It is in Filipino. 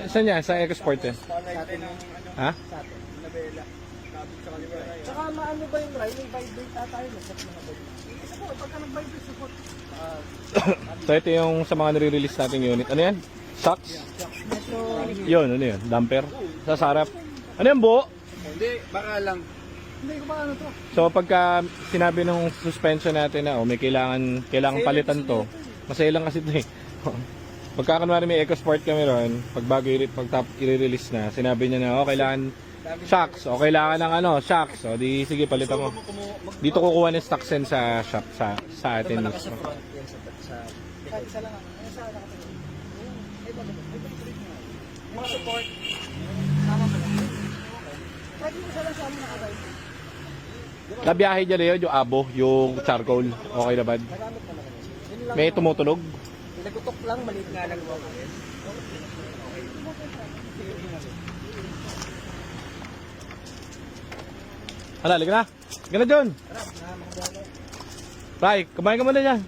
Saan yan? Sa EcoSport eh? Sa atin yung Ha? sa atin. Nabela. Lapit sa kanila. Tsaka maano ba yung ride? May vibrate ata yun. Sa mga vibrate. Isa po, pagka nag-vibrate, support. So ito yung sa mga nire-release nating unit. Ano yan? Shocks? Metro. Yun, ano yun? Damper? Sa sarap. Ano yan, buo? Hindi, baka lang. Hindi ko ba ano to? So pagka sinabi ng suspension natin na may kailangan palitan to, masaya lang kasi ito eh. Pagka kunwari may EcoSport kami ron, pag bago i-release na, sinabi niya na kailangan shocks o kailangan ng shocks. O di sige palitan mo. Dito kukuha ng stock sen sa shop sa atin mismo. Isa lang ano. Isa lang ako. Mga support. Tama ba? Pwede mo isa lang sa amin naka-vibrate. Nabiyahe dyan yun, yung abo, yung charcoal. Okay na ba? Nagamit naman yun. May tumutunog? Nagutok lang, maliit nga lang ba? Hala, liga na. Liga na, John. Ray, kumain ka muna dyan.